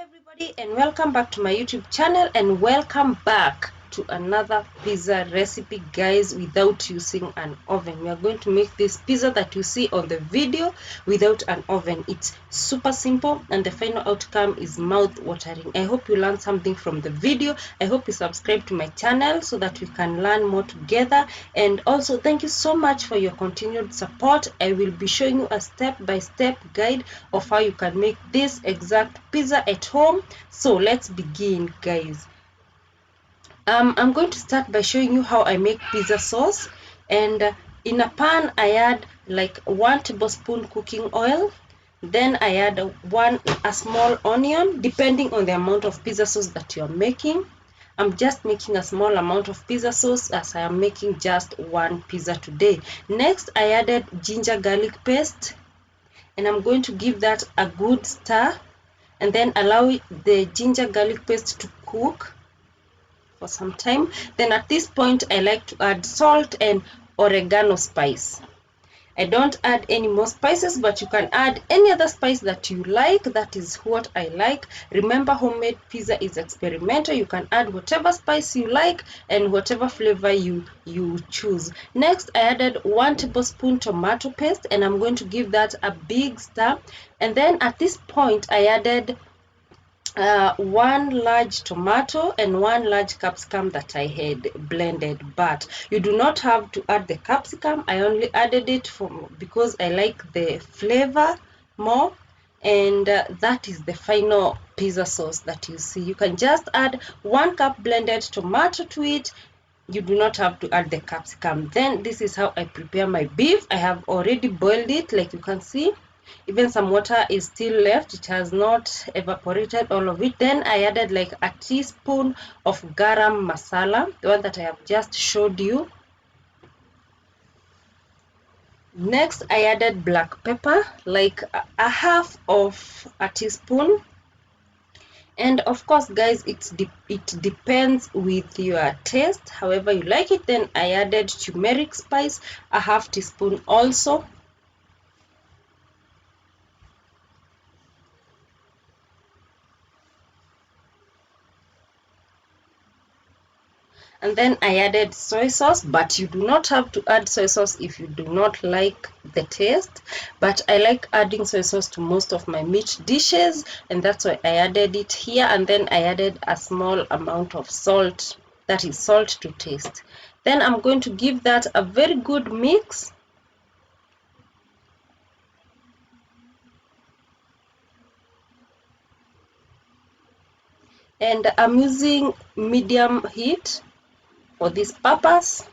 everybody, and welcome back to my YouTube channel, and welcome back to another pizza recipe, guys, without using an oven. We are going to make this pizza that you see on the video without an oven. It's super simple and the final outcome is mouth-watering. I hope you learned something from the video. I hope you subscribe to my channel so that we can learn more together. And also thank you so much for your continued support. I will be showing you a step-by-step guide of how you can make this exact pizza at home. So let's begin, guys. I'm going to start by showing you how I make pizza sauce. And in a pan I add like 1 tablespoon cooking oil. Then I add a small onion, depending on the amount of pizza sauce that you're making. I'm just making a small amount of pizza sauce as I am making just one pizza today. Next I added ginger garlic paste, and I'm going to give that a good stir and then allow the ginger garlic paste to cook for some time. Then at this point I like to add salt and oregano spice. I don't add any more spices, but you can add any other spice that you like. That is what I like. Remember, homemade pizza is experimental. You can add whatever spice you like and whatever flavor you choose. Next I added 1 tablespoon tomato paste, and I'm going to give that a big stir. And then at this point I added 1 large tomato and 1 large capsicum that I had blended, but you do not have to add the capsicum. I only added it because I like the flavor more, and that is the final pizza sauce that you see. You can just add 1 cup blended tomato to it. You do not have to add the capsicum. Then this is how I prepare my beef. I have already boiled it, like you can see. Even some water is still left, it has not evaporated all of it. Then I added like a teaspoon of garam masala, the one that I have just showed you. Next I added black pepper, like a half of a teaspoon. And of course, guys, it depends with your taste, however you like it. Then I added turmeric spice, a half teaspoon also. And then I added soy sauce, but you do not have to add soy sauce if you do not like the taste. But I like adding soy sauce to most of my meat dishes, and that's why I added it here. And then I added a small amount of salt, that is salt to taste. Then I'm going to give that a very good mix. And I'm using medium heat for this purpose.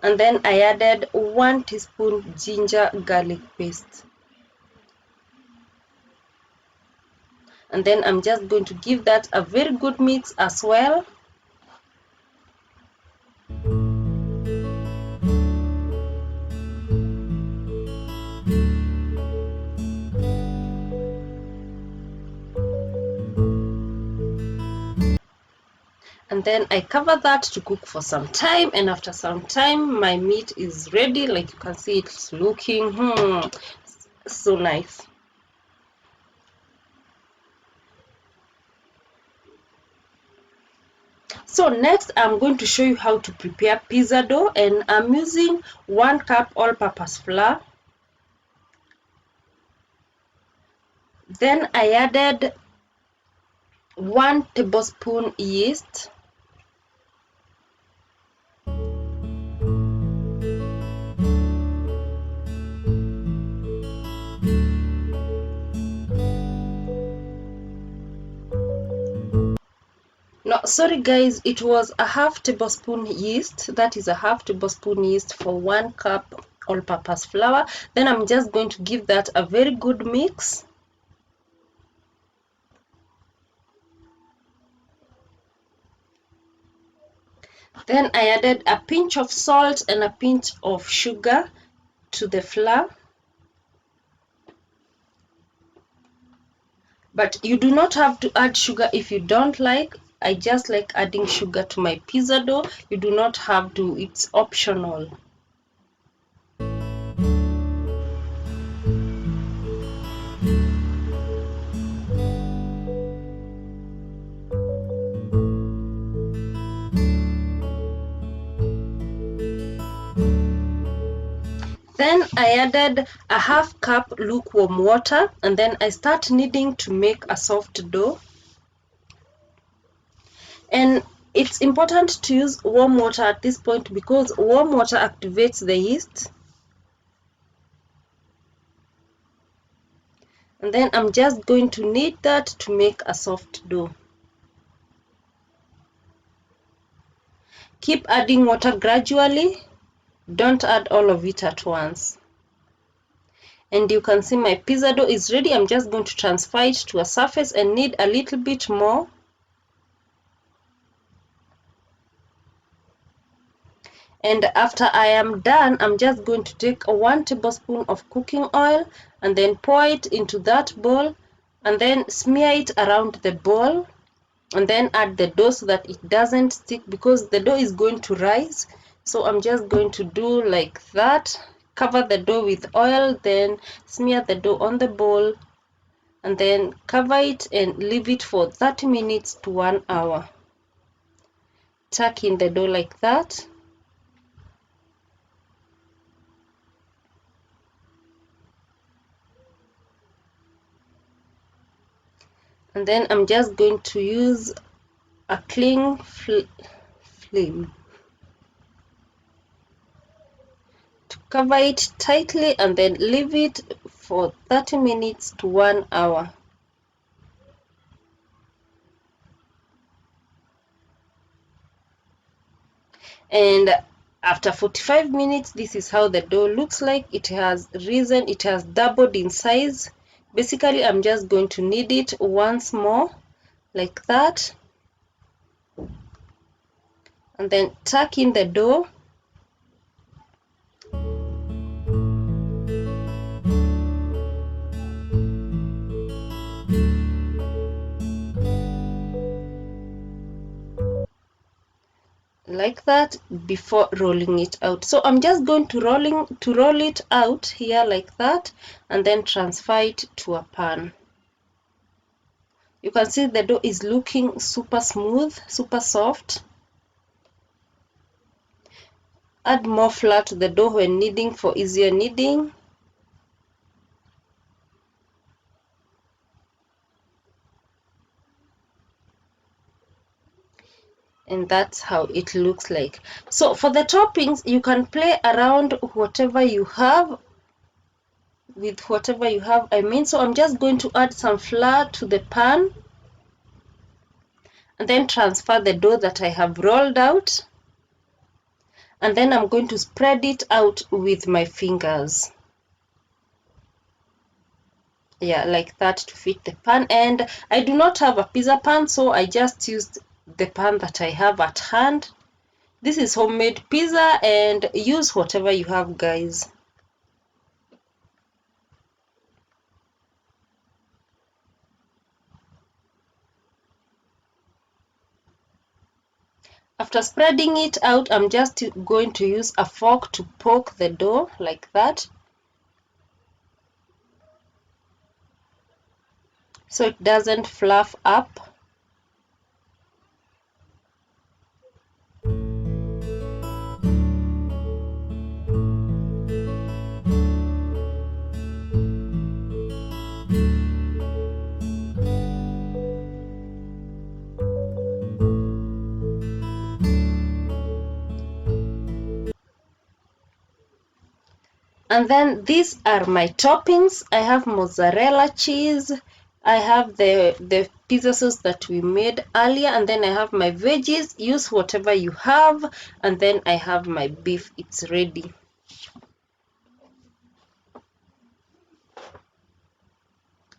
And then I added 1 teaspoon ginger garlic paste. And then I'm just going to give that a very good mix as well. And then I cover that to cook for some time, and after some time my meat is ready. Like you can see, it's looking so nice. So next I'm going to show you how to prepare pizza dough, and I'm using 1 cup all-purpose flour. Then I added 1 tablespoon yeast. No, sorry guys, it was a half tablespoon yeast. That is a half tablespoon yeast for 1 cup all-purpose flour. Then I'm just going to give that a very good mix. Then I added a pinch of salt and a pinch of sugar to the flour. But you do not have to add sugar if you don't like. I just like adding sugar to my pizza dough. You do not have to, it's optional. then I added a half cup lukewarm water, and then I start kneading to make a soft dough. And it's important to use warm water at this point because warm water activates the yeast. And then I'm just going to knead that to make a soft dough. Keep adding water gradually. Don't add all of it at once. And you can see my pizza dough is ready. I'm just going to transfer it to a surface and knead a little bit more. And after I am done, I'm just going to take 1 tablespoon of cooking oil and then pour it into that bowl and then smear it around the bowl and then add the dough so that it doesn't stick because the dough is going to rise. So I'm just going to do like that. Cover the dough with oil, then smear the dough on the bowl and then cover it and leave it for 30 minutes to 1 hour. Tuck in the dough like that. And then I'm just going to use a cling film to cover it tightly and then leave it for 30 minutes to 1 hour. And after 45 minutes, this is how the dough looks like. It has risen, it has doubled in size. Basically, I'm just going to knead it once more like that and then tuck in the dough. Like that before rolling it out. So I'm just going to roll it out here like that and then transfer it to a pan. You can see the dough is looking super smooth, super soft. Add more flour to the dough when kneading for easier kneading. And that's how it looks like. So for the toppings, you can play around whatever you have, I mean. So I'm just going to add some flour to the pan and then transfer the dough that I have rolled out, and then I'm going to spread it out with my fingers. Yeah, like that to fit the pan. And I do not have a pizza pan, so I just used the pan that I have at hand. This is homemade pizza, and use whatever you have, guys. After spreading it out, I'm just going to use a fork to poke the dough like that, so it doesn't fluff up. And then these are my toppings. I have mozzarella cheese, I have the pizza sauce that we made earlier, and then I have my veggies. Use whatever you have. And then I have my beef. It's ready.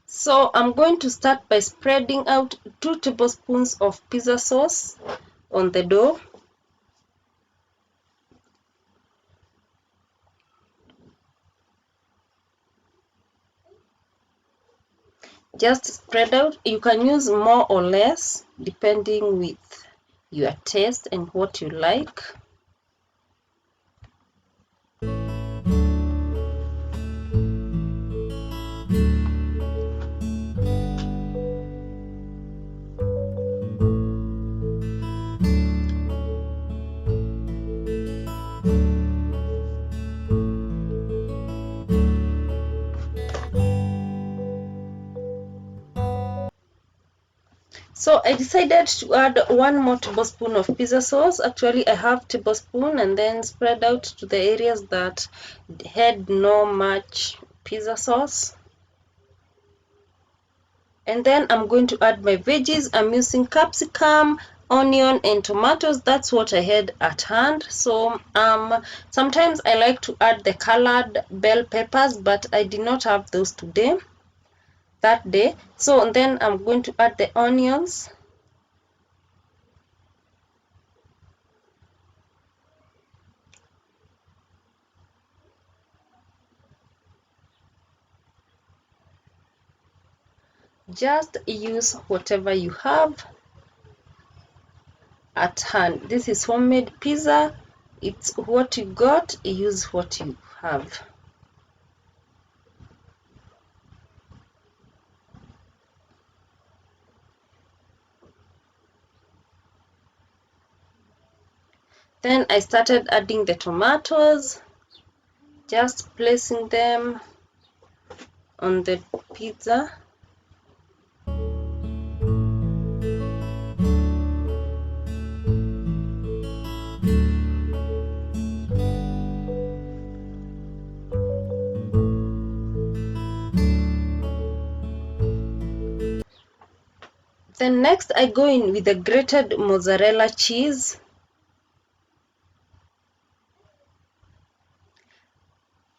So I'm going to start by spreading out 2 tablespoons of pizza sauce on the dough. Just spread out. You can use more or less depending with your taste and what you like. So I decided to add 1 more tablespoon of pizza sauce. Actually, I have tablespoon, and then spread out to the areas that had no much pizza sauce. And then I'm going to add my veggies. I'm using capsicum, onion, and tomatoes. That's what I had at hand. So sometimes I like to add the colored bell peppers, but I did not have those that day. So then I'm going to add the onions. Just use whatever you have at hand. This is homemade pizza. It's what you got, use what you have. Then I started adding the tomatoes, just placing them on the pizza. Then next I go in with the grated mozzarella cheese.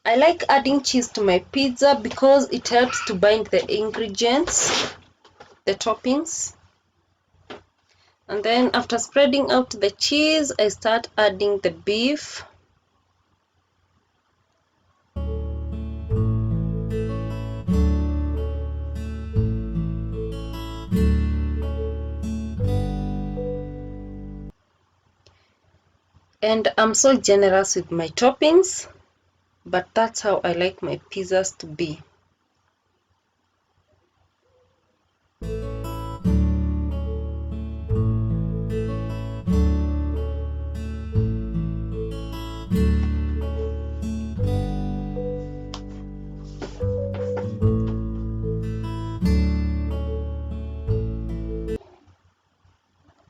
I like adding cheese to my pizza because it helps to bind the ingredients, the toppings. And then after spreading out the cheese, I start adding the beef. And I'm so generous with my toppings, but that's how I like my pizzas to be.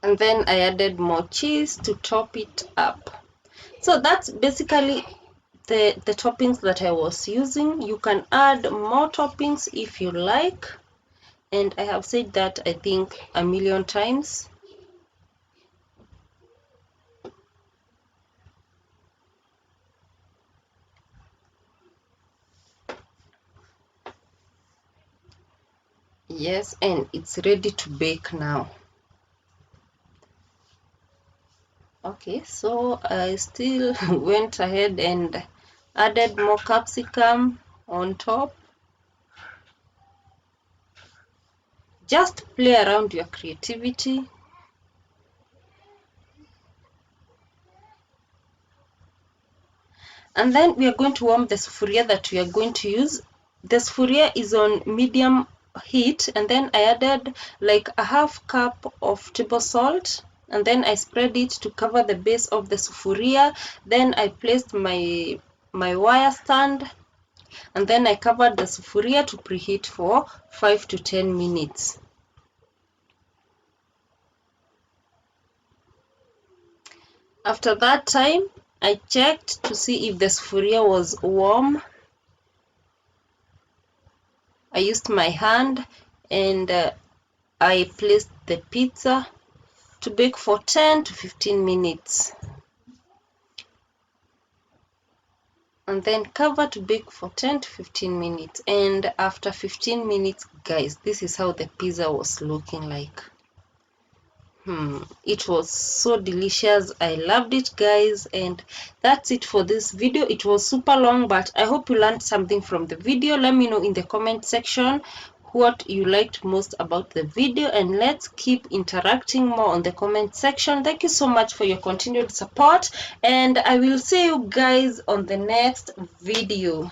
And then I added more cheese to top it up. So that's basically the toppings that I was using. You can add more toppings if you like, and I have said that I think a million times. Yes, and it's ready to bake now. Okay, so I still went ahead and added more capsicum on top. Just play around your creativity. And then we are going to warm the sufuria that we are going to use. The sufuria is on medium heat, and then I added like a half cup of table salt, and then I spread it to cover the base of the sufuria. Then I placed my wire stand, and then I covered the sufuria to preheat for 5 to 10 minutes. After that time, I checked to see if the sufuria was warm. I used my hand and I placed the pizza to bake for 10 to 15 minutes. And then cover to bake for 10 to 15 minutes. And after 15 minutes, guys, this is how the pizza was looking like. It was so delicious. I loved it, guys, and that's it for this video. It was super long, but I hope you learned something from the video. Let me know in the comment section what you liked most about the video, and let's keep interacting more on the comment section. Thank you so much for your continued support, and I will see you guys on the next video.